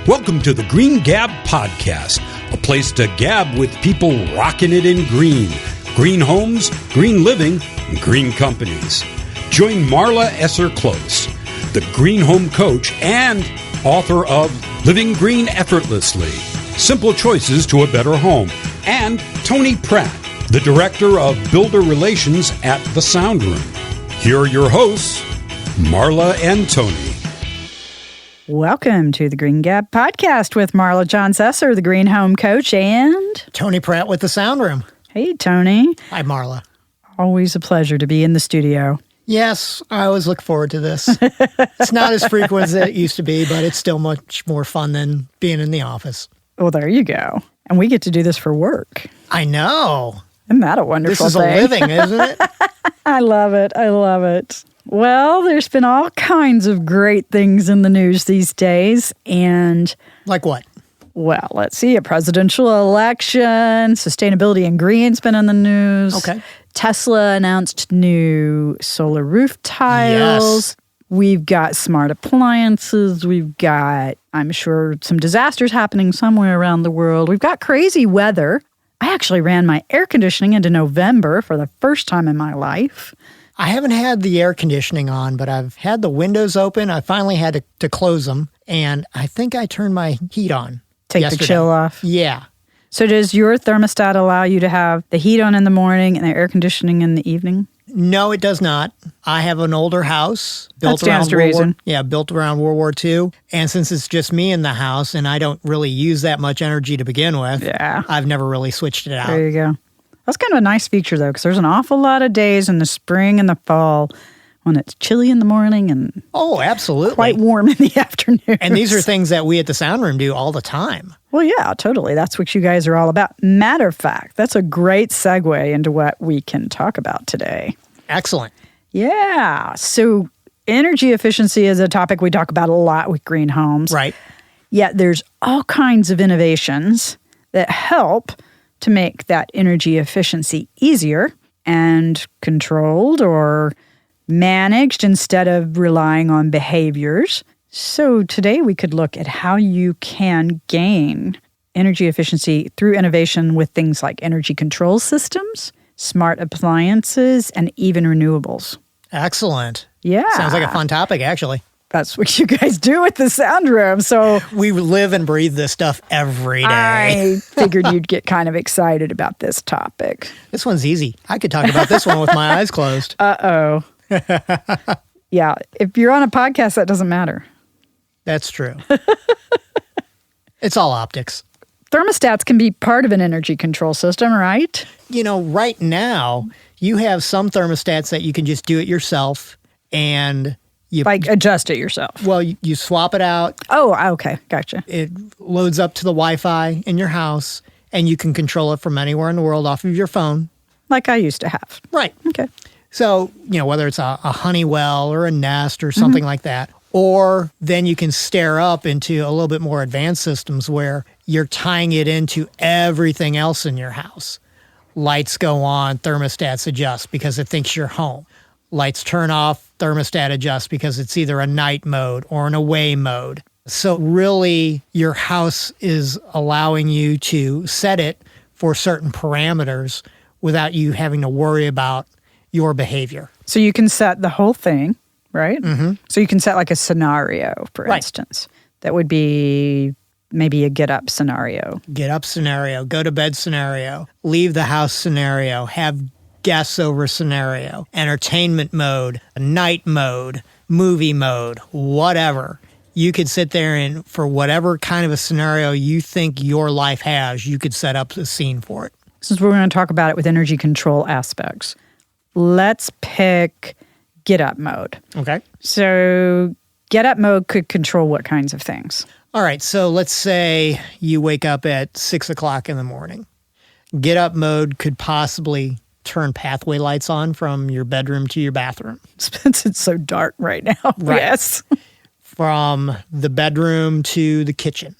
Welcome to the Green Gab Podcast, a place to gab with people rocking it in green. Green homes, green living, and green companies. Join Marla Esser-Close, the green home coach and author of Living Green Effortlessly, Simple Choices to a Better Home, and Tony Pratt, the Director of Builder Relations at The Sound Room. Here are your hosts, Marla and Tony. Welcome to the Green Gab Podcast with Marla Johns Esser, the Green Home Coach, and Tony Pratt with the Sound Room. Hey, Tony. Hi, Marla. Always a pleasure to be in the studio. Yes, I always look forward to this. It's not as frequent as it used to be, but it's still much more fun than being in the office. Well, there you go. And we get to do this for work. I know. Isn't that a wonderful thing? This is a living, isn't it? I love it. I love it. Well, there's been all kinds of great things in the news these days. And like what? Well, let's see. A presidential election, sustainability and green's been in the news. Okay. Tesla announced new solar roof tiles. Yes. We've got smart appliances. We've got, I'm sure, some disasters happening somewhere around the world. We've got crazy weather. I actually ran my air conditioning into November for the first time in my life. I haven't had the air conditioning on, but I've had the windows open. I finally had to close them, and I think I turned my heat on. Take yesterday. The chill off? Yeah. So does your thermostat allow you to have the heat on in the morning and the air conditioning in the evening? No, it does not. I have an older house built around built around World War II. And since it's just me in the house and I don't really use that much energy to begin with, I've never really switched it out. There you go. That's kind of a nice feature, though, because there's an awful lot of days in the spring and the fall when it's chilly in the morning and absolutely quite warm in the afternoon. And these are things that we at the Sound Room do all the time. Well, yeah, totally. That's what you guys are all about. Matter of fact, that's a great segue into what we can talk about today. Excellent. Yeah. So energy efficiency is a topic we talk about a lot with green homes. Right. Yet there's all kinds of innovations that help to make that energy efficiency easier and controlled or managed instead of relying on behaviors. So today we could look at how you can gain energy efficiency through innovation with things like energy control systems, smart appliances, and even renewables. Excellent. Yeah. Sounds like a fun topic, actually. That's what you guys do at the Sound Room. So we live and breathe this stuff every day. I figured you'd get kind of excited about this topic. This one's easy. I could talk about this one with my eyes closed. Uh-oh. Yeah, if you're on a podcast, that doesn't matter. That's true. It's all optics. Thermostats can be part of an energy control system, right? You know, right now, you have some thermostats that you can just do it yourself and you adjust it yourself. Well, you swap it out. Oh, okay. Gotcha. It loads up to the Wi-Fi in your house and you can control it from anywhere in the world off of your phone. Like I used to have. Right. Okay. So, you know, whether it's a Honeywell or a Nest or something like that, or then you can stair up into a little bit more advanced systems where you're tying it into everything else in your house. Lights go on, thermostats adjust because it thinks you're home. Lights turn off, thermostat adjusts because it's either a night mode or an away mode. So really, your house is allowing you to set it for certain parameters without you having to worry about your behavior. So you can set the whole thing, right? Mm-hmm. So you can set like a scenario, for instance. That would be maybe a get up scenario. Get up scenario, go to bed scenario, leave the house scenario, have guests over scenario, entertainment mode, night mode, movie mode, whatever. You could sit there and for whatever kind of a scenario you think your life has, you could set up the scene for it. Since we're going to talk about it with energy control aspects, let's pick get up mode. Okay. So get up mode could control what kinds of things? All right. So let's say you wake up at 6 o'clock in the morning. Get up mode could possibly turn pathway lights on from your bedroom to your bathroom. Since it's so dark right now. Right. Yes. From the bedroom to the kitchen.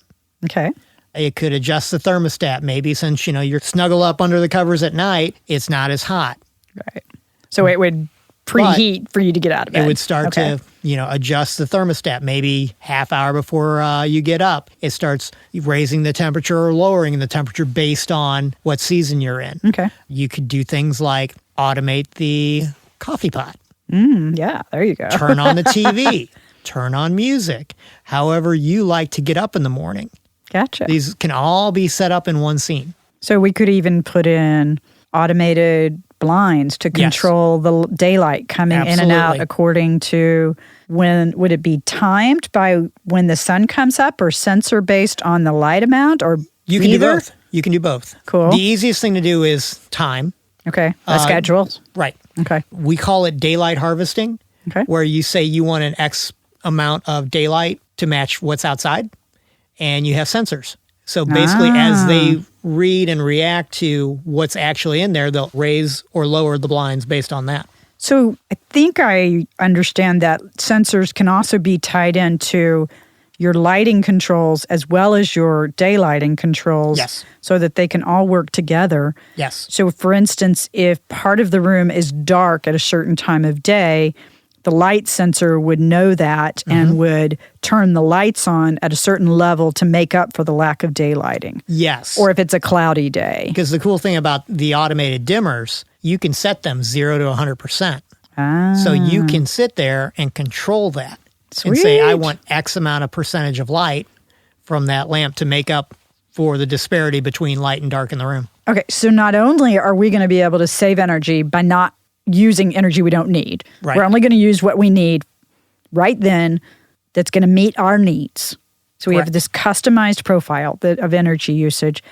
Okay. It could adjust the thermostat. Maybe since, you're snuggle up under the covers at night, it's not as hot. Right. So it would preheat for you to get out of bed. It would start to, adjust the thermostat maybe half hour before you get up. It starts raising the temperature or lowering the temperature based on what season you're in. Okay. You could do things like automate the coffee pot. Yeah, there you go. Turn on the TV. Turn on music. However you like to get up in the morning. Gotcha. These can all be set up in one scene. So we could even put in automated blinds to control the daylight coming in and out according to would it be timed by when the sun comes up or sensor based on the light amount or You can do both. You can do both. Cool. The easiest thing to do is time. Okay. A schedule. Right. Okay. We call it daylight harvesting, where you say you want an X amount of daylight to match what's outside, and you have sensors. So basically, as they read and react to what's actually in there, they'll raise or lower the blinds based on that. So I think I understand that sensors can also be tied into your lighting controls as well as your daylighting controls. Yes. So that they can all work together. Yes. So for instance, if part of the room is dark at a certain time of day, the light sensor would know that and would turn the lights on at a certain level to make up for the lack of daylighting. Yes. Or if it's a cloudy day. Because the cool thing about the automated dimmers, you can set them 0 to 100%. So you can sit there and control that. Sweet. And say, I want X amount of percentage of light from that lamp to make up for the disparity between light and dark in the room. Okay, so not only are we going to be able to save energy by not using energy we don't need. Right. We're only going to use what we need right then that's going to meet our needs. So we have this customized profile of energy usage,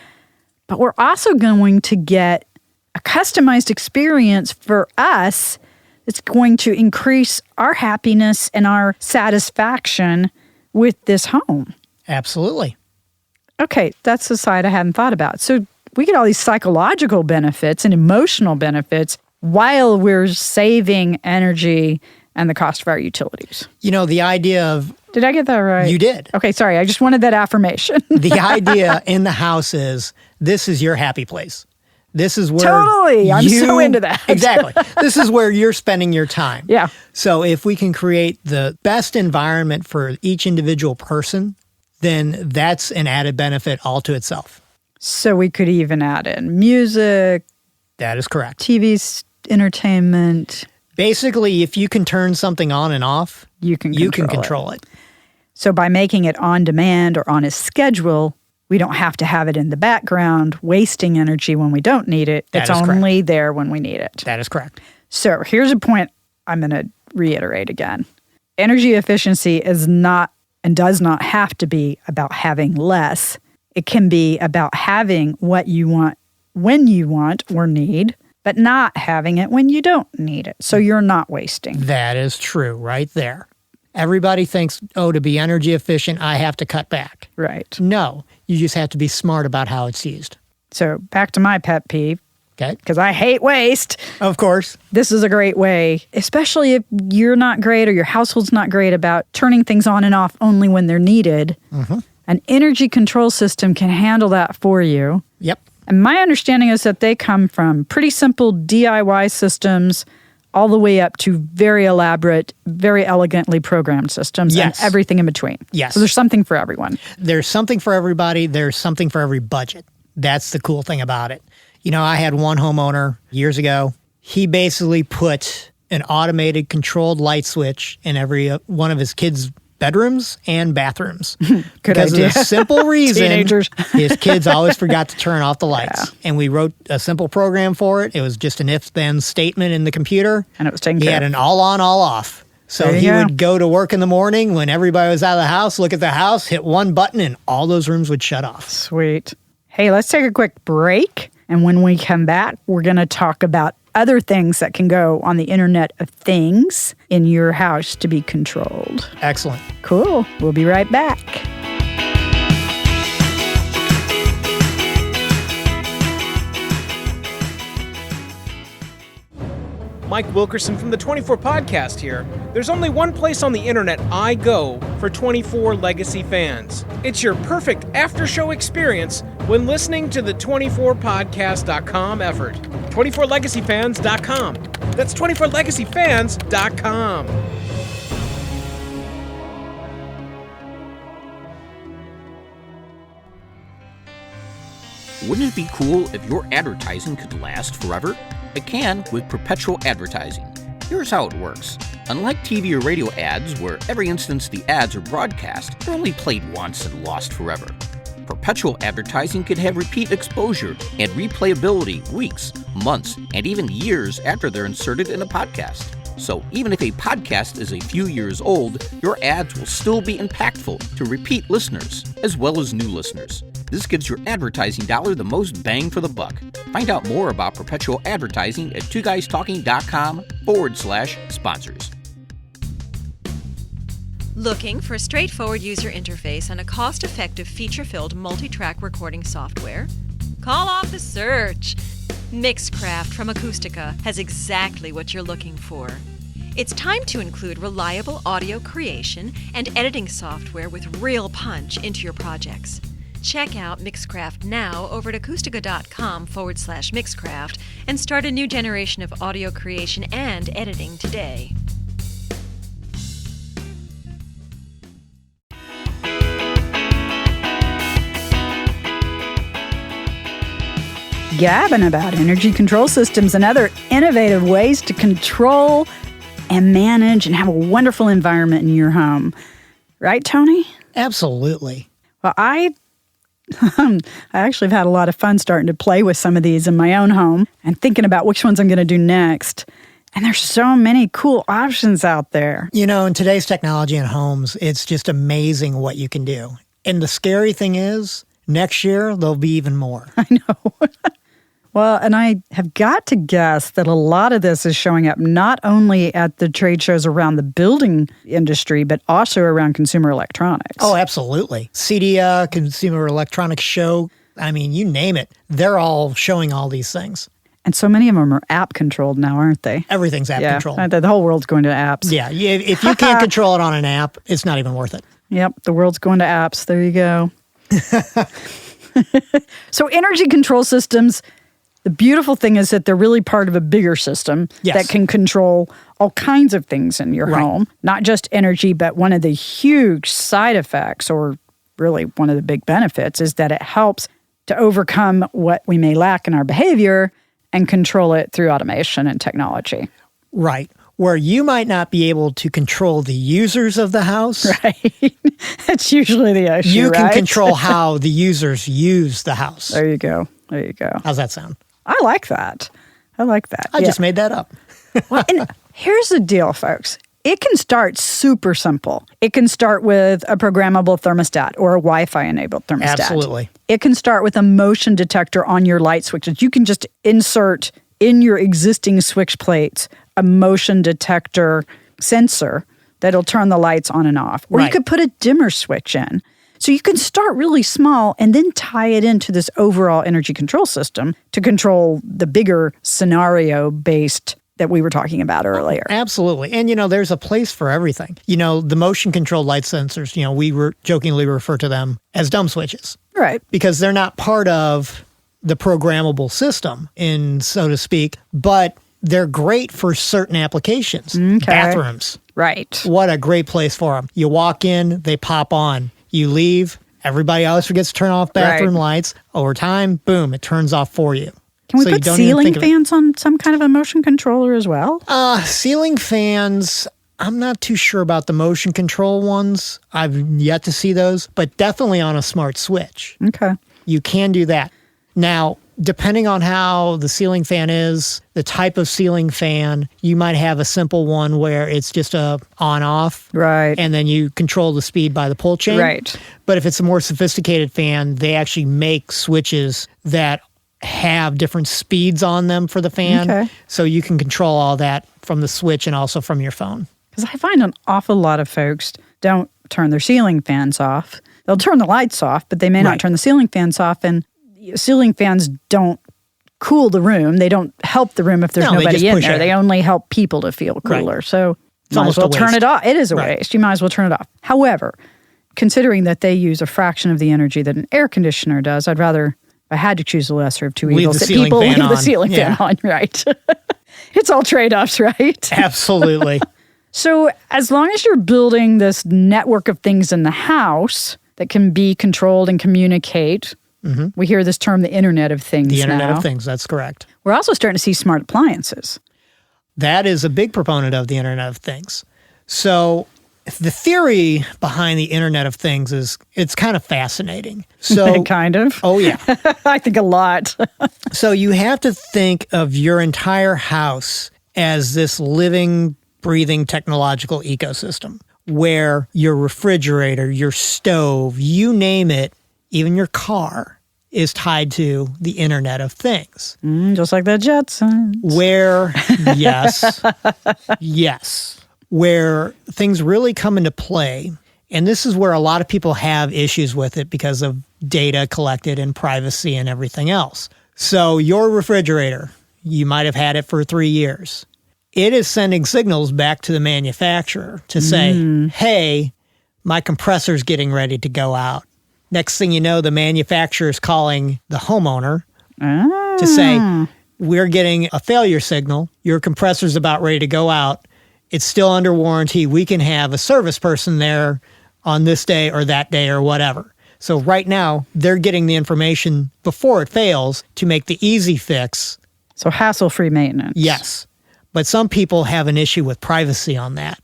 but we're also going to get a customized experience for us that's going to increase our happiness and our satisfaction with this home. Absolutely. Okay, that's the side I hadn't thought about. So we get all these psychological benefits and emotional benefits while we're saving energy and the cost of our utilities. The idea of... Did I get that right? You did. Okay, sorry. I just wanted that affirmation. The idea in the house is this is your happy place. This is where... Totally. I'm so into that. Exactly. This is where you're spending your time. Yeah. So if we can create the best environment for each individual person, then that's an added benefit all to itself. So we could even add in music. That is correct. TV's entertainment. Basically, if you can turn something on and off, you can control it. So by making it on demand or on a schedule, we don't have to have it in the background, wasting energy when we don't need it. It's only there when we need it. That is correct. So here's a point I'm going to reiterate again. Energy efficiency is not and does not have to be about having less. It can be about having what you want when you want or need, but not having it when you don't need it. So you're not wasting. That is true right there. Everybody thinks, to be energy efficient, I have to cut back. Right. No, you just have to be smart about how it's used. So back to my pet peeve. Okay. Because I hate waste. Of course. This is a great way, especially if you're not great or your household's not great about turning things on and off only when they're needed. An energy control system can handle that for you. Yep. And my understanding is that they come from pretty simple DIY systems all the way up to very elaborate, very elegantly programmed systems and everything in between. Yes. So there's something for everyone. There's something for everybody. There's something for every budget. That's the cool thing about it. I had one homeowner years ago. He basically put an automated controlled light switch in every one of his kids' bedrooms and bathrooms. Because idea. of the simple reason Teenagers. his kids always forgot to turn off the lights. Yeah. And we wrote a simple program for it. It was just an if-then statement in the computer. And it was taken He care had of. an all-on, all-off. So he would go to work in the morning when everybody was out of the house, look at the house, hit one button, and all those rooms would shut off. Sweet. Hey, let's take a quick break. And when we come back, we're going to talk about other things that can go on the Internet of Things in your house to be controlled. Excellent. Cool. We'll be right back. Mike Wilkerson from the 24 Podcast here. There's only one place on the internet I go for 24 Legacy fans. It's your perfect after-show experience when listening to the 24podcast.com effort. 24legacyfans.com. That's 24legacyfans.com. Wouldn't it be cool if your advertising could last forever? It can with perpetual advertising. Here's how it works. Unlike TV or radio ads, where every instance the ads are broadcast, they're only played once and lost forever. Perpetual advertising can have repeat exposure and replayability weeks, months, and even years after they're inserted in a podcast. So even if a podcast is a few years old, your ads will still be impactful to repeat listeners, as well as new listeners. This gives your advertising dollar the most bang for the buck. Find out more about perpetual advertising at twoguystalking.com/sponsors. Looking for a straightforward user interface and a cost-effective, feature-filled multi-track recording software? Call off the search. Mixcraft from Acoustica has exactly what you're looking for. It's time to include reliable audio creation and editing software with real punch into your projects. Check out Mixcraft now over at acoustica.com/Mixcraft and start a new generation of audio creation and editing today. Gabbing about energy control systems and other innovative ways to control and manage and have a wonderful environment in your home. Right, Tony? Absolutely. Well, I actually have had a lot of fun starting to play with some of these in my own home and thinking about which ones I'm going to do next. And there's so many cool options out there. You know, in today's technology in homes, it's just amazing what you can do. And the scary thing is, next year, there'll be even more. I know. Well, and I have got to guess that a lot of this is showing up not only at the trade shows around the building industry, but also around consumer electronics. Oh, absolutely. CEDIA, Consumer Electronics Show, I mean, you name it. They're all showing all these things. And so many of them are app-controlled now, aren't they? Everything's app-controlled. Yeah, the whole world's going to apps. Yeah, if you can't control it on an app, it's not even worth it. Yep, the world's going to apps. There you go. So energy control systems, the beautiful thing is that they're really part of a bigger system that can control all kinds of things in your home, not just energy, but one of the huge side effects, or really one of the big benefits, is that it helps to overcome what we may lack in our behavior and control it through automation and technology. Right. Where you might not be able to control the users of the house. Right. That's usually the issue, You can control how the users use the house. There you go. There you go. How's that sound? I like that. I just made that up. Well, and here's the deal, folks. It can start super simple. It can start with a programmable thermostat or a Wi-Fi-enabled thermostat. Absolutely. It can start with a motion detector on your light switches. You can just insert in your existing switch plates a motion detector sensor that'll turn the lights on and off. Or you could put a dimmer switch in. So you can start really small and then tie it into this overall energy control system to control the bigger scenario-based that we were talking about earlier. Absolutely. And, there's a place for everything. The motion control light sensors, we jokingly refer to them as dumb switches. Right. Because they're not part of the programmable system, so to speak, but they're great for certain applications. Okay. Bathrooms. Right. What a great place for them. You walk in, they pop on. You leave, everybody else forgets to turn off bathroom lights. Over time, boom, it turns off for you. Can we put ceiling fans on some kind of a motion controller as well? Ceiling fans, I'm not too sure about the motion control ones. I've yet to see those, but definitely on a smart switch. Okay. You can do that. Now, depending on how the ceiling fan is, the type of ceiling fan, you might have a simple one where it's just a on-off. Right. And then you control the speed by the pull chain. Right. But if it's a more sophisticated fan, they actually make switches that have different speeds on them for the fan. Okay. So you can control all that from the switch and also from your phone. Because I find an awful lot of folks don't turn their ceiling fans off. They'll turn the lights off, but they may not turn the ceiling fans off. And ceiling fans don't cool the room. They don't help the room if there's nobody in there. They only help people to feel cooler. Right. So you might as well turn it off. It is a waste. You might as well turn it off. However, considering that they use a fraction of the energy that an air conditioner does, I'd rather I had to choose the lesser of two Leave evils. the ceiling People fan leave the on. ceiling fan on, right? It's all trade-offs, right? Absolutely. So as long as you're building this network of things in the house that can be controlled and communicate, we hear this term, the Internet of Things The Internet now. of Things, that's correct. We're also starting to see smart appliances. That is a big proponent of the Internet of Things. So the theory behind the Internet of Things is it's kind of fascinating. So Kind of. Oh, yeah. I think a lot. So you have to think of your entire house as this living, breathing technological ecosystem where your refrigerator, your stove, you name it, even your car is tied to the Internet of Things. Just like the Jetsons. Where, yes, where things really come into play. And this is where a lot of people have issues with it because of data collected and privacy and everything else. So your refrigerator, you might have had it for 3 years. It is sending signals back to the manufacturer to say, hey, my compressor's getting ready to go out. Next thing you know, the manufacturer is calling the homeowner to say, we're getting a failure signal. Your compressor's about ready to go out. It's still under warranty. We can have a service person there on this day or that day or whatever. So right now, they're getting the information before it fails to make the easy fix. So hassle-free maintenance. Yes. But some people have an issue with privacy on that.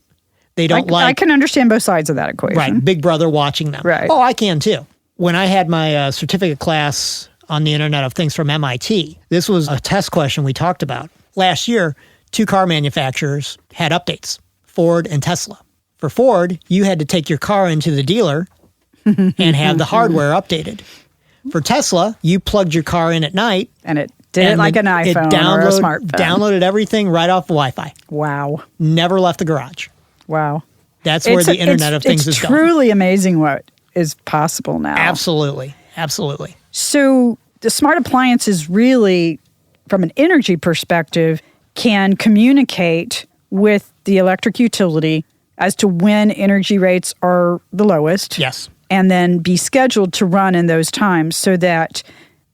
They don't I can understand both sides of that equation. Right, Big Brother watching them. Right. Oh, I can too. When I had my certificate class on the Internet of Things from MIT, this was a test question we talked about. Last year, 2 car manufacturers had updates, Ford and Tesla. For Ford, you had to take your car into the dealer and have the hardware updated. For Tesla, you plugged your car in at night. And it did it like an iPhone or a smartphone. Downloaded everything right off the Wi-Fi. Wow. Never left the garage. Wow. That's where the Internet of Things is going. It's truly amazing what is possible now. Absolutely. Absolutely. So the smart appliances really, from an energy perspective, can communicate with the electric utility as to when energy rates are the lowest. Yes. And then be scheduled to run in those times so that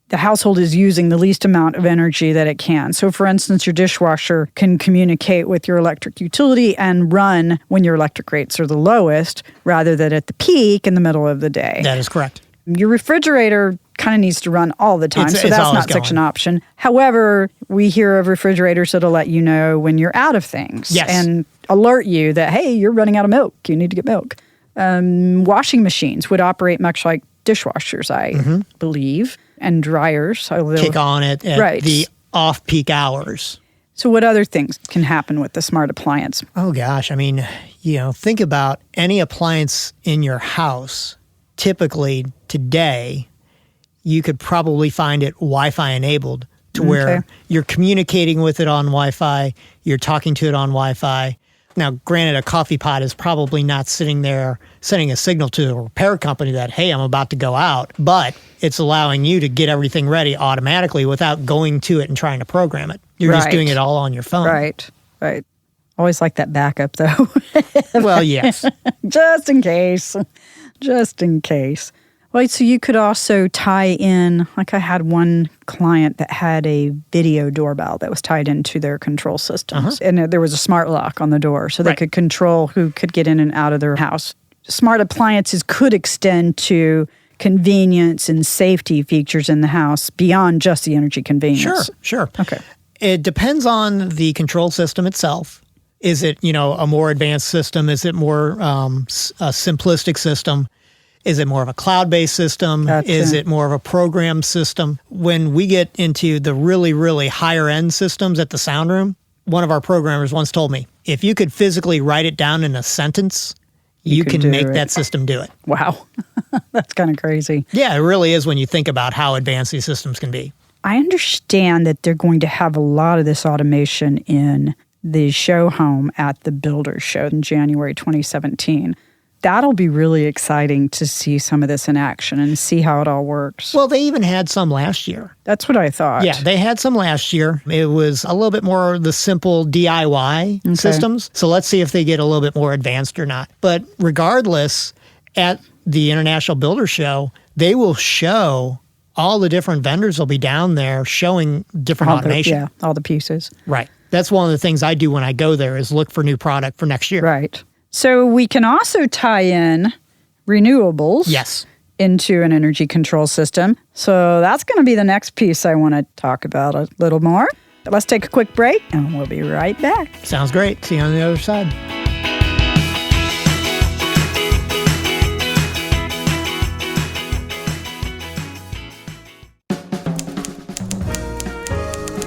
the household is using the least amount of energy that it can. So, for instance, your dishwasher can communicate with your electric utility and run when your electric rates are the lowest rather than at the peak in the middle of the day. That is correct. Your refrigerator kind of needs to run all the time, so that's not such an option. However, we hear of refrigerators that'll let you know when you're out of things and alert you that, hey, you're running out of milk. You need to get milk. Washing machines would operate much like dishwashers, I believe, and dryers. Kick on it at the off-peak hours. So what other things can happen with the smart appliance? Oh, gosh. I mean, think about any appliance in your house. Typically, today, you could probably find it Wi-Fi enabled to where you're communicating with it on Wi-Fi, you're talking to it on Wi-Fi. Now, granted, a coffee pot is probably not sitting there sending a signal to a repair company that, hey, I'm about to go out, but it's allowing you to get everything ready automatically without going to it and trying to program it. You're just doing it all on your phone. Right. Always like that backup, though. Well, yes. Just in case. Right, so you could also tie in, like I had one client that had a video doorbell that was tied into their control systems. And there was a smart lock on the door, so they could control who could get in and out of their house. Smart appliances could extend to convenience and safety features in the house beyond just the energy convenience. Sure. Okay. It depends on the control system itself. Is it, a more advanced system? Is it more a simplistic system? Is it more of a cloud-based system? Is it more of a program system? When we get into the really, really higher-end systems at the sound room, one of our programmers once told me, if you could physically write it down in a sentence, you can make that system do it. Wow. That's kind of crazy. Yeah, it really is when you think about how advanced these systems can be. I understand that they're going to have a lot of this automation in the show home at the Builders Show in January 2017. That'll be really exciting to see some of this in action and see how it all works. Well, they even had some last year. That's what I thought. Yeah, they had some last year. It was a little bit more the simple DIY systems. So let's see if they get a little bit more advanced or not. But regardless, at the International Builder Show, they will show all the different vendors will be down there showing different automation. All the pieces. Right. That's one of the things I do when I go there is look for new product for next year. Right. So we can also tie in renewables into an energy control system. So that's going to be the next piece I want to talk about a little more. But let's take a quick break, and we'll be right back. Sounds great. See you on the other side.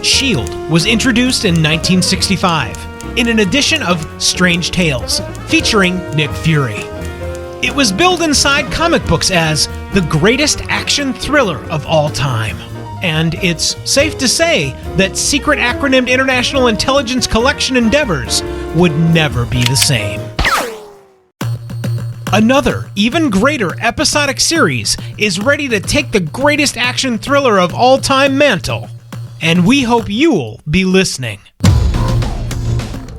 SHIELD was introduced in 1965 in an edition of Strange Tales, featuring Nick Fury. It was billed inside comic books as the greatest action thriller of all time. And it's safe to say that secret acronymed International Intelligence Collection endeavors would never be the same. Another, even greater episodic series is ready to take the greatest action thriller of all time mantle. And we hope you'll be listening.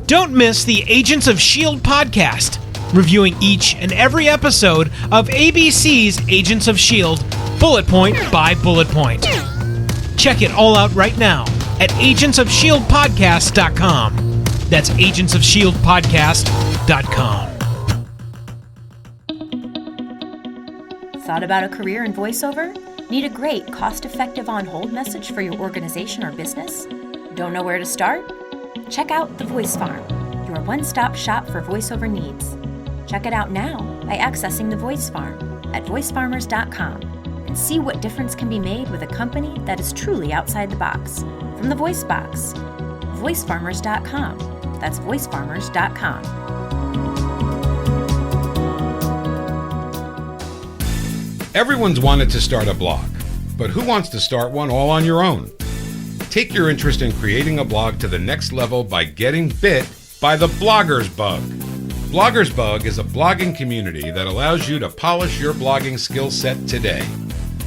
Don't miss the Agents of S.H.I.E.L.D. podcast, reviewing each and every episode of ABC's Agents of S.H.I.E.L.D. bullet point by bullet point. Check it all out right now at agentsofshieldpodcast.com. That's agentsofshieldpodcast.com. Thought about a career in voiceover? Need a great, cost-effective on-hold message for your organization or business? Don't know where to start? Check out The Voice Farm, your one-stop shop for voiceover needs. Check it out now by accessing The Voice Farm at voicefarmers.com and see what difference can be made with a company that is truly outside the box. From the Voice Box, voicefarmers.com. That's voicefarmers.com. Everyone's wanted to start a blog, but who wants to start one all on your own? Take your interest in creating a blog to the next level by getting bit by the Blogger's Bug. Blogger's Bug is a blogging community that allows you to polish your blogging skill set today.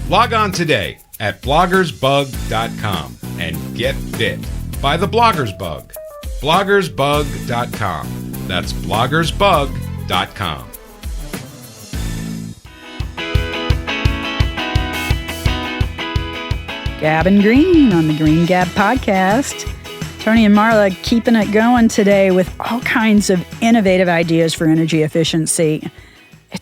Log on today at bloggersbug.com and get bit by the Blogger's Bug. bloggersbug.com. That's bloggersbug.com. Gab and Green on the Green Gab podcast. Tony and Marla keeping it going today with all kinds of innovative ideas for energy efficiency. I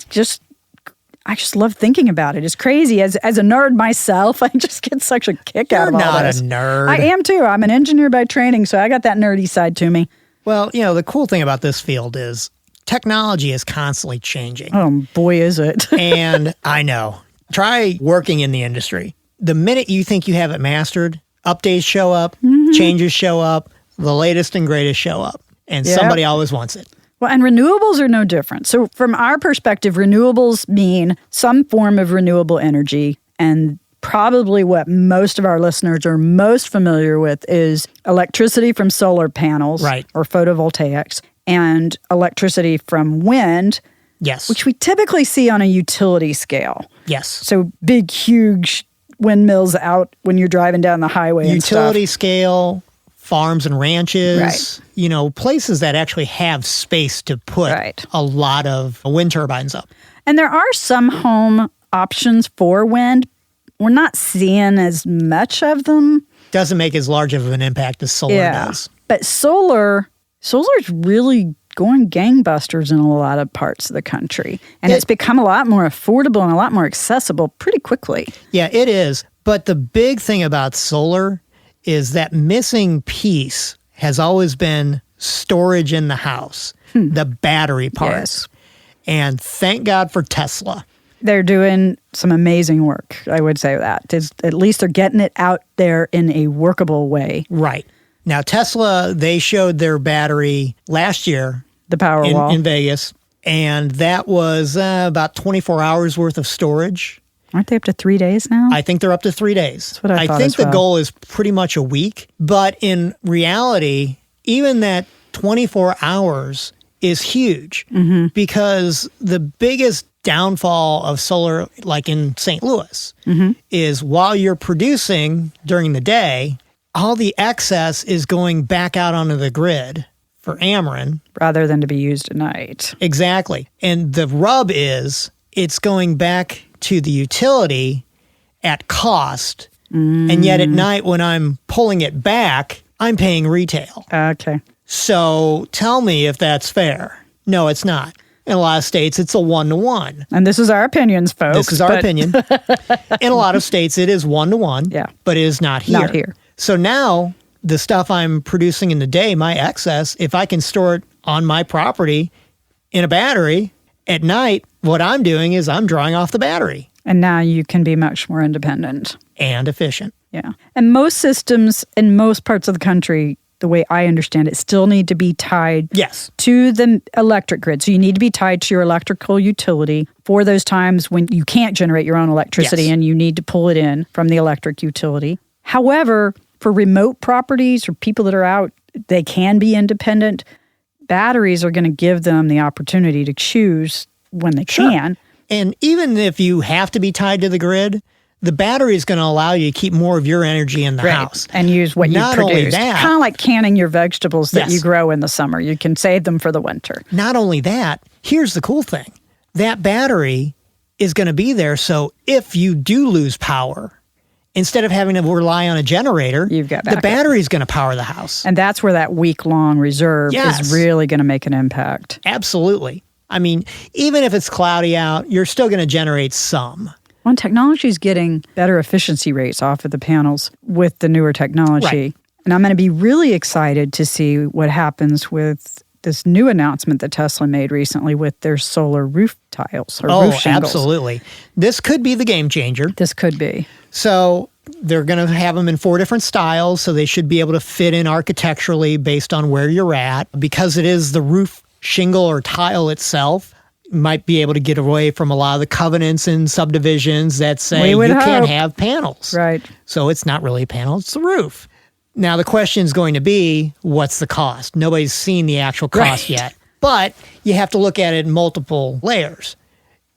just love thinking about it. It's crazy. As a nerd myself, I just get such a kick out of all this. You're not a nerd. I am too. I'm an engineer by training, so I got that nerdy side to me. Well, the cool thing about this field is technology is constantly changing. Oh, boy, is it. And I know. Try working in the industry. The minute you think you have it mastered, updates show up, changes show up, the latest and greatest show up, and somebody always wants it. Well, and renewables are no different. So from our perspective, renewables mean some form of renewable energy, and probably what most of our listeners are most familiar with is electricity from solar panels or photovoltaics, and electricity from wind, which we typically see on a utility scale. Yes. So big, huge windmills out when you're driving down the highway utility scale, farms and ranches, places that actually have space to put a lot of wind turbines up. And there are some home options for wind. We're not seeing as much of them. Doesn't make as large of an impact as solar does. But solar's really going gangbusters in a lot of parts of the country. And it's become a lot more affordable and a lot more accessible pretty quickly. Yeah, it is. But the big thing about solar is that missing piece has always been storage in the house, the battery part. Yes. And thank God for Tesla. They're doing some amazing work, I would say that. At least they're getting it out there in a workable way. Right. Now, Tesla, they showed their battery last year. The Powerwall. In Vegas. And that was about 24 hours worth of storage. Aren't they up to 3 days now? I think they're up to 3 days. That's what I thought think as well. The goal is pretty much a week. But in reality, even that 24 hours is huge because the biggest downfall of solar, like in St. Louis, is while you're producing during the day, all the excess is going back out onto the grid for Ameren. Rather than to be used at night. Exactly. And the rub is it's going back to the utility at cost. And yet at night when I'm pulling it back, I'm paying retail. Okay. So tell me if that's fair. No, it's not. In a lot of states, it's a 1-to-1. And this is our opinions, folks. This is our opinion. In a lot of states, it is 1-to-1, but it is not here. Not here. So now the stuff I'm producing in the day, my excess, if I can store it on my property in a battery, at night, what I'm doing is I'm drawing off the battery. And now you can be much more independent. And efficient. Yeah. And most systems in most parts of the country, the way I understand it, still need to be tied to the electric grid. So you need to be tied to your electrical utility for those times when you can't generate your own electricity and you need to pull it in from the electric utility. However, for remote properties or people that are out, they can be independent. Batteries are going to give them the opportunity to choose when they can. And even if you have to be tied to the grid, the battery is going to allow you to keep more of your energy in the house. And use what you produced. Not only that. Kind of like canning your vegetables that you grow in the summer. You can save them for the winter. Not only that, here's the cool thing. That battery is going to be there, so if you do lose power, instead of having to rely on a generator, the battery is going to power the house. And that's where that week-long reserve is really going to make an impact. Absolutely. I mean, even if it's cloudy out, you're still going to generate some. Well, technology is getting better efficiency rates off of the panels with the newer technology. Right. And I'm going to be really excited to see what happens with this new announcement that Tesla made recently with their solar roof tiles or roof shingles. Absolutely. This could be the game changer. This could be. So they're going to have them in 4 different styles, so they should be able to fit in architecturally based on where you're at. Because it is the roof shingle or tile itself, might be able to get away from a lot of the covenants and subdivisions that say you can't have panels. Right. So it's not really a panel, it's the roof. Now the question is going to be, what's the cost? Nobody's seen the actual cost yet. But you have to look at it in multiple layers.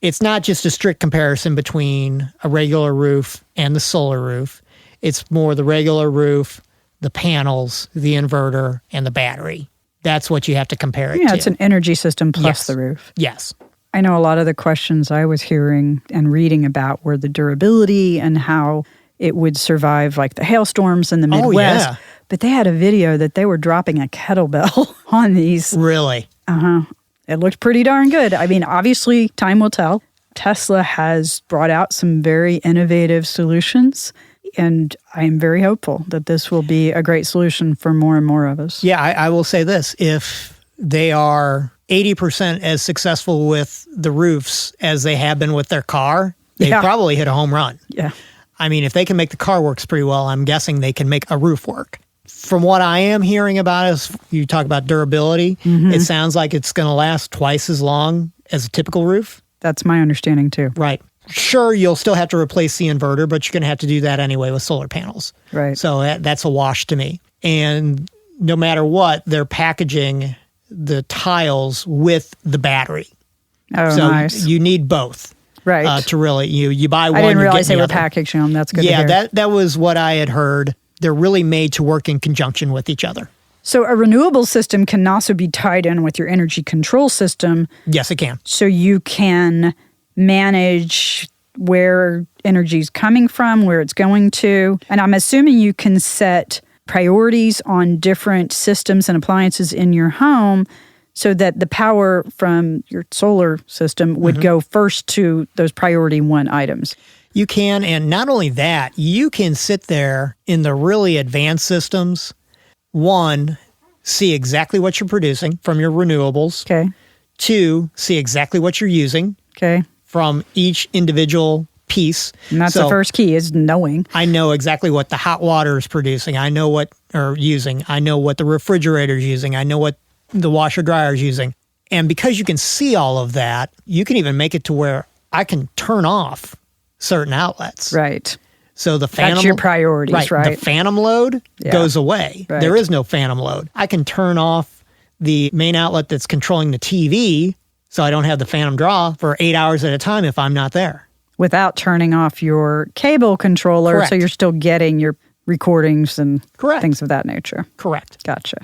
It's not just a strict comparison between a regular roof and the solar roof. It's more the regular roof, the panels, the inverter, and the battery. That's what you have to compare it to. Yeah, it's an energy system plus the roof. Yes. I know a lot of the questions I was hearing and reading about were the durability and how it would survive like the hailstorms in the Midwest. Oh, yeah. But they had a video that they were dropping a kettlebell on these. Really? It looked pretty darn good. I mean, obviously, time will tell. Tesla has brought out some very innovative solutions, and I am very hopeful that this will be a great solution for more and more of us. Yeah, I will say this. If they are 80% as successful with the roofs as they have been with their car, they probably hit a home run. Yeah. I mean, if they can make the car work pretty well, I'm guessing they can make a roof work. From what I am hearing about is, you talk about durability, it sounds like it's going to last twice as long as a typical roof. That's my understanding too. Right. Sure, you'll still have to replace the inverter, but you're going to have to do that anyway with solar panels. Right. So that's a wash to me. And no matter what, they're packaging the tiles with the battery. Oh, so nice. You need both. Right. To really, you buy one, I didn't you realize get they the were other. packaging them. That's good to hear. Yeah, that was what I had heard. They're really made to work in conjunction with each other. So a renewable system can also be tied in with your energy control system. Yes, it can. So you can manage where energy is coming from, where it's going to. And I'm assuming you can set priorities on different systems and appliances in your home so that the power from your solar system would go first to those priority 1 items. You can, and not only that, you can sit there in the really advanced systems. 1, see exactly what you're producing from your renewables. Okay. 2, see exactly what you're using. Okay. From each individual piece. And that's the first key, is knowing. I know exactly what the hot water is producing. I know what, or using. I know what the refrigerator is using. I know what the washer dryer is using. And because you can see all of that, you can even make it to where I can turn off certain outlets. Right. So the phantom, that's your priorities, right? The phantom load goes away. Right. There is no phantom load. I can turn off the main outlet that's controlling the TV so I don't have the phantom draw for 8 hours at a time if I'm not there. Without turning off your cable controller, Correct. so you're still getting your recordings and Correct. things of that nature. Correct. Gotcha.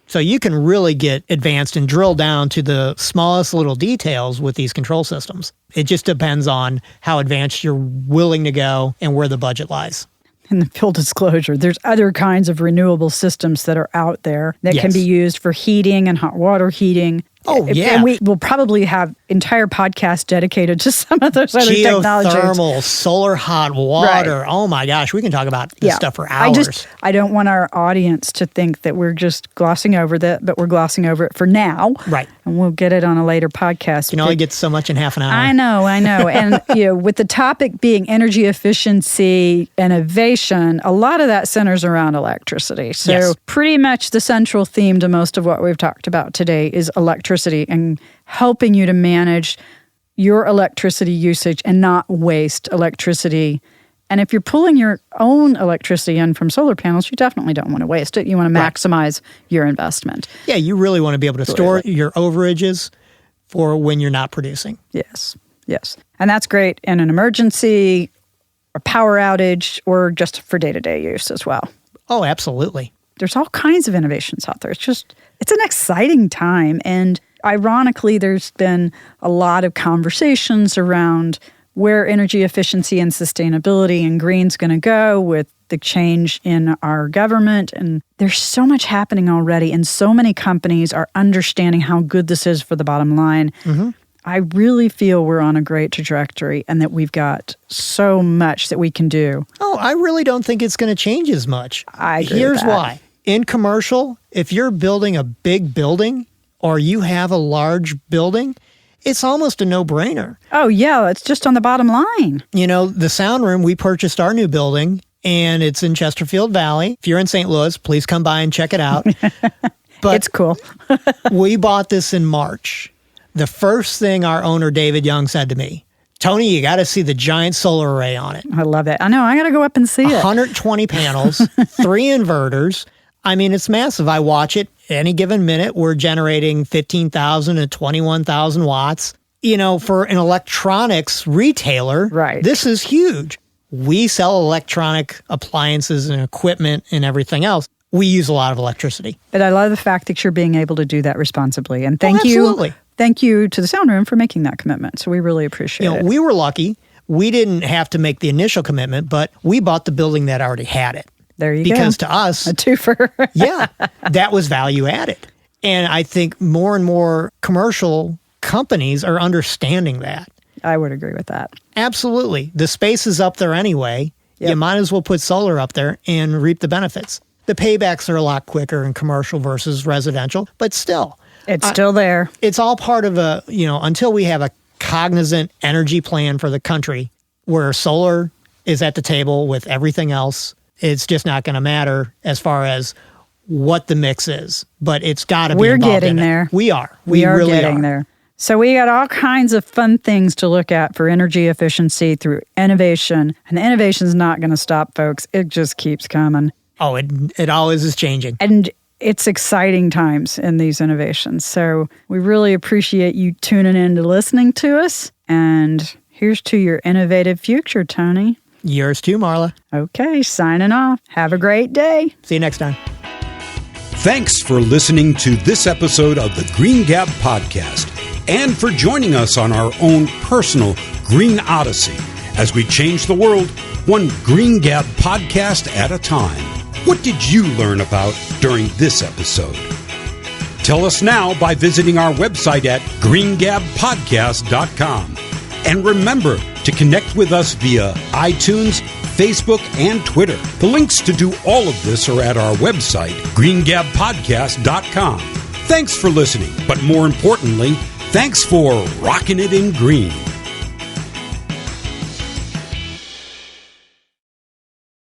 So you can really get advanced and drill down to the smallest little details with these control systems. It just depends on how advanced you're willing to go and where the budget lies. In the full disclosure, there's other kinds of renewable systems that are out there that can be used for heating and hot water heating. Oh, yeah. And we will probably have entire podcasts dedicated to some of those other technologies. Geothermal, solar hot water. Right. Oh, my gosh. We can talk about this stuff for hours. I don't want our audience to think that we're just glossing over that, but we're glossing over it for now. Right. And we'll get it on a later podcast. You can only get so much in half an hour. I know. And with the topic being energy efficiency, innovation, a lot of that centers around electricity. So pretty much the central theme to most of what we've talked about today is electricity and helping you to manage your electricity usage and not waste electricity. And if you're pulling your own electricity in from solar panels, you definitely don't want to waste it. You want to maximize your investment. Yeah, you really want to be able to store your overages for when you're not producing. Yes. And that's great in an emergency, a power outage, or just for day-to-day use as well. Oh, absolutely. There's all kinds of innovations out there. It's an exciting time. And ironically, there's been a lot of conversations around where energy efficiency and sustainability and green's going to go with the change in our government. And there's so much happening already, and so many companies are understanding how good this is for the bottom line. Mm-hmm. I really feel we're on a great trajectory and that we've got so much that we can do. Oh, I really don't think it's going to change as much. I agree Here's with that. why. In commercial, if you're building a big building or you have a large building, it's almost a no-brainer. Oh, yeah. It's just on the bottom line. You know, the sound room, we purchased our new building, and it's in Chesterfield Valley. If you're in St. Louis, please come by and check it out. But it's cool. We bought this in March. The first thing our owner, David Young, said to me, Tony, you got to see the giant solar array on it. I love it. I know. I got to go up and see it. 120 panels, 3 inverters. I mean, it's massive. I watch it any given minute. We're generating 15,000 to 21,000 watts. You know, for an electronics retailer, this is huge. We sell electronic appliances and equipment and everything else. We use a lot of electricity. But I love the fact that you're being able to do that responsibly. And thank absolutely. you. Thank you to the sound room for making that commitment. So we really appreciate it. We were lucky. We didn't have to make the initial commitment, but we bought the building that already had it. There you go. Because to us, a twofer. Yeah, that was value added. And I think more and more commercial companies are understanding that. I would agree with that. Absolutely. The space is up there anyway. Yep. You might as well put solar up there and reap the benefits. The paybacks are a lot quicker in commercial versus residential, but still. It's still there. It's all part of until we have a cognizant energy plan for the country where solar is at the table with everything else, it's just not going to matter as far as what the mix is. But it's got to be involved in it. We're getting there. We are. We are really getting there. So we got all kinds of fun things to look at for energy efficiency through innovation. And the innovation's not going to stop, folks. It just keeps coming. Oh, it always is changing. And it's exciting times in these innovations. So we really appreciate you tuning in to listening to us. And here's to your innovative future, Tony. Yours too, Marla. Okay, signing off. Have a great day. See you next time. Thanks for listening to this episode of the Green Gab Podcast and for joining us on our own personal Green Odyssey as we change the world one Green Gab podcast at a time. What did you learn about during this episode? Tell us now by visiting our website at greengabpodcast.com. And remember to connect with us via iTunes, Facebook, and Twitter. The links to do all of this are at our website, greengabpodcast.com. Thanks for listening, but more importantly, thanks for rocking it in green.